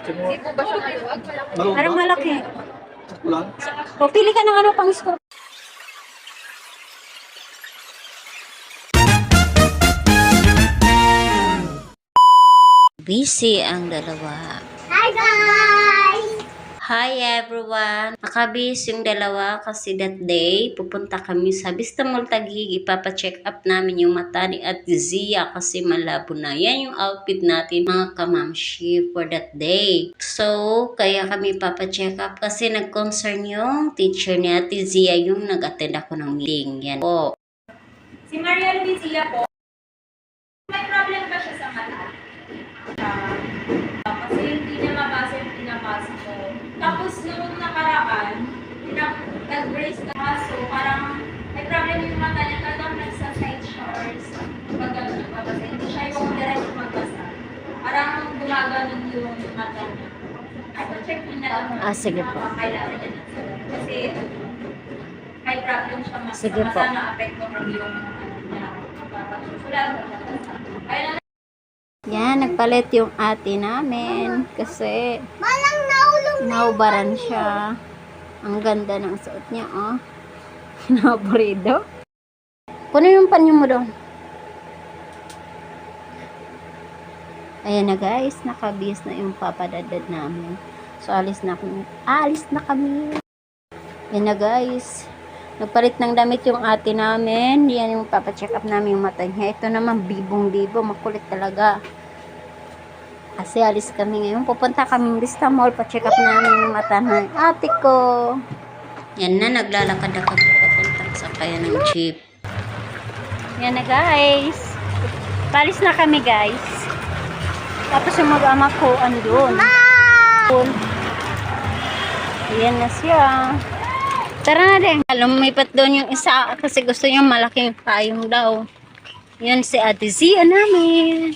Hindi po ba siya maluwag? Malaki. Parang malaki. Sakto lang. O, pili ka ng ano pang score. Busy ang dalawa. Hi guys! Hi everyone! Nakabis yung dalawa kasi that day pupunta kami sa Vista Mall Taguig. Ipapacheck up namin yung mata ni Ate Zia kasi malabo na. Yan yung outfit natin mga kamamshi for that day. So, kaya kami ipapacheck up kasi nag-concern yung teacher ni Ate Zia yung nag-attend ako ng meeting. Yan po. Si Maria Luisia po, may problem ba siya sa mata? Kasi hindi niya mabasa yung pinapasa ko. Tapos nung nakaraan, nag-brace ka so parang may problem yung mata niya talagang nagsa-side shores. Pag nagbabasa, hindi siya yung direct magbasa. Parang gumaganon yung mata niya. Ako check mo na lang. Sige po. Kailangan niya ng salat. Kasi may problem siya Sige sa po. mata na apektuhan yung niya. Kaya Yan, nagpalit yung ate namin kasi Malang naulong naubaran siya. Ang ganda ng suot niya, oh. Naburido. Puno yung panyo mo doon. Ayan na guys, nakabihis na yung papadadad namin. So, alis na kami. Alis na kami. Ayan na guys. Nagpalit ng damit yung ate namin. Yan yung papacheck up namin yung mata niya. Ito naman, bibong-bibo. Makulit talaga. Kasi alis kami ngayon. Pupunta kami Vista Mall. Pa-check up namin yung mata ng ate ko. Yan na, naglalakad ako papuntang sakayan ng jeep. Yan na guys. Palis na kami guys. Tapos yung mag-ama ko andun. Yan na siya. Tara na din. Lumipat doon yung isa kasi gusto niya malaking payong daw. Yan si Ate Zia namin.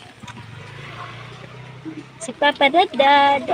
Si Papa Dadad.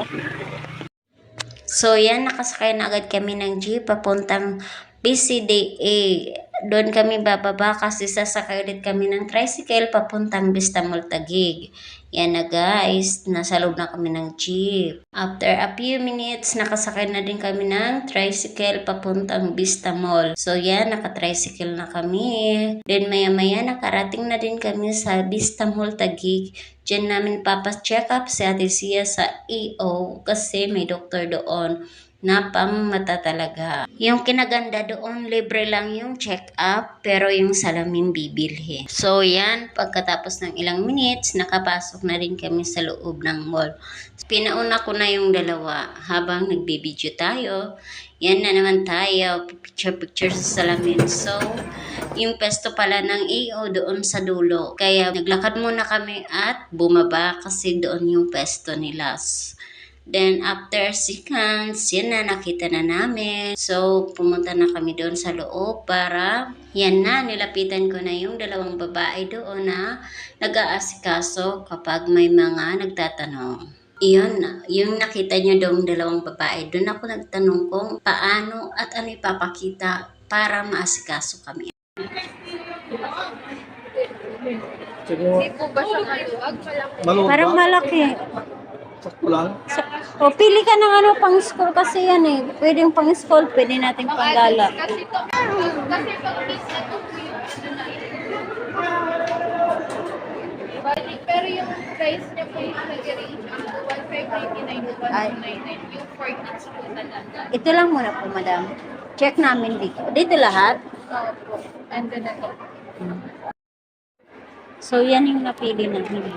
So yan, nakasakay na agad kami ng jeep papuntang PCDA. Doon kami bababa kasi sasakay ulit kami ng tricycle papuntang Vista Mall Taguig. Yan na guys, nasa loob na kami ng jeep. After a few minutes, nakasakay na din kami ng tricycle papuntang Vista Mall. So yan, naka-tricycle na kami. Then maya-maya, nakarating na din kami sa Vista Mall Taguig. Diyan namin papacheck up si Ate Zia sa EO kasi may doktor doon na pamata talaga. Yung kinaganda doon, libre lang yung check-up, pero yung salamin bibilhin. So yan, pagkatapos ng ilang minutes, nakapasok na rin kami sa loob ng mall. Pinauna ko na yung dalawa habang nagbibideo tayo. Yan na naman tayo, picture-picture sa salamin. So, yung pesto pala ng EO doon sa dulo. Kaya naglakad muna kami at bumaba kasi doon yung pesto nila. Then, after seconds, yan na, nakita na namin. So, pumunta na kami doon sa loob para, yan na, nilapitan ko na yung dalawang babae doon na nag-aasikaso kapag may mga nagtatanong. Iyon na, yung nakita nyo doon dalawang babae, doon ako nagtanong kung paano at ano ipapakita para maasikaso kami. hindi po ba siya maluwag? Maluwag Parang ba? malaki. Sakto lang. O, pili ka ng ano pang school kasi yan eh. Pwedeng pang school, pwede natin panggala. Kasi pag miss na ito po yung ano na pero yung price niya po yung nag-range ang 1,599 to 1,299 yung 4 kids po talaga. Ito lang muna po, madam. Check namin dito. Dito lahat? Opo. And then ito. So, yan yung napili namin.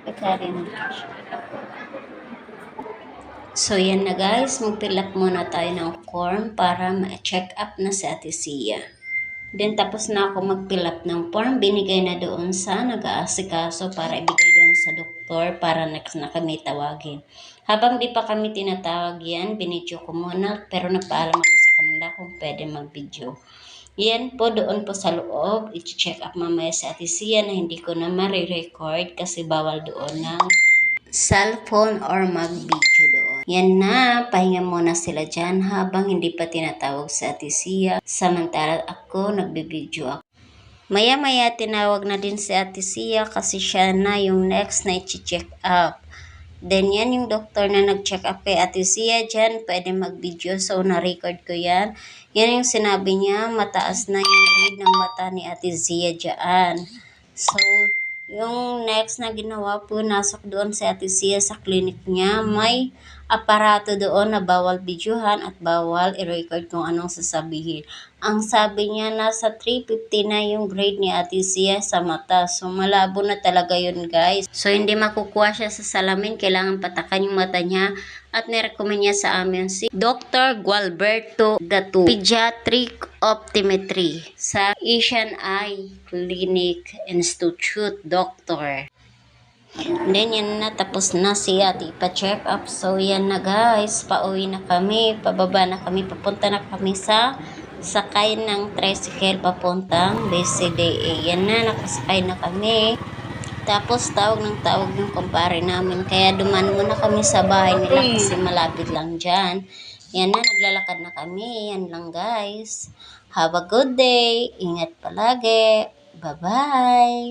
Pagkari na. So, yan na guys. Mag-fill up muna tayo ng form para ma-check up na si Ate Zia. Then, tapos na ako mag-fill up ng form. Binigay na doon sa nag-aasikaso para ibigay doon sa doktor para next na kami tawagin. Habang di pa kami tinatawag yan, binidyo ko muna. Pero nagpaalam ako sa kanila kung pwede mag-video. Yan po, doon po sa loob. I-check up mamaya si Ate Zia na hindi ko na marirecord kasi bawal doon ng cellphone or mag-video doon. Yan na, pahinga muna sila dyan habang hindi pa tinatawag si Ate Zia. Samantala ako, nagbe-video ako. Maya-maya tinawag na din si Ate Zia kasi siya na yung next na i-check up. Then, yan yung doktor na nag-check up kay Ate Sia dyan. Pwede mag-video. So, na-record ko yan. Yan yung sinabi niya. Mataas na yung grade ng mata ni Ate Sia dyan. So, yung next na ginawa, punasok doon si Ate Sia sa clinic niya. May aparato doon na bawal videohan at bawal i-record kung anong sasabihin. Ang sabi niya, nasa 350 na yung grade ni Ate Sia sa mata. So, malabo na talaga yun, guys. So, hindi makukuha siya sa salamin. Kailangan patakan yung mata niya. At nirecommend niya sa amin si Dr. Gualberto Datu, Pediatric Optometry sa Asian Eye Clinic Institute, Doctor. Then, yan na. Tapos na siya. Ipa-check up. So, yan na, guys. Pauwi na kami. Pababa na kami. Papunta na kami sa sakay ng tricycle papuntang BCDA. Yan na. Nakasakay na kami. Tapos, tawag ng kumpare namin. Kaya, duman muna kami sa bahay nila kasi malapit lang dyan. Yan na. Naglalakad na kami. Yan lang, guys. Have a good day. Ingat palagi. Bye-bye.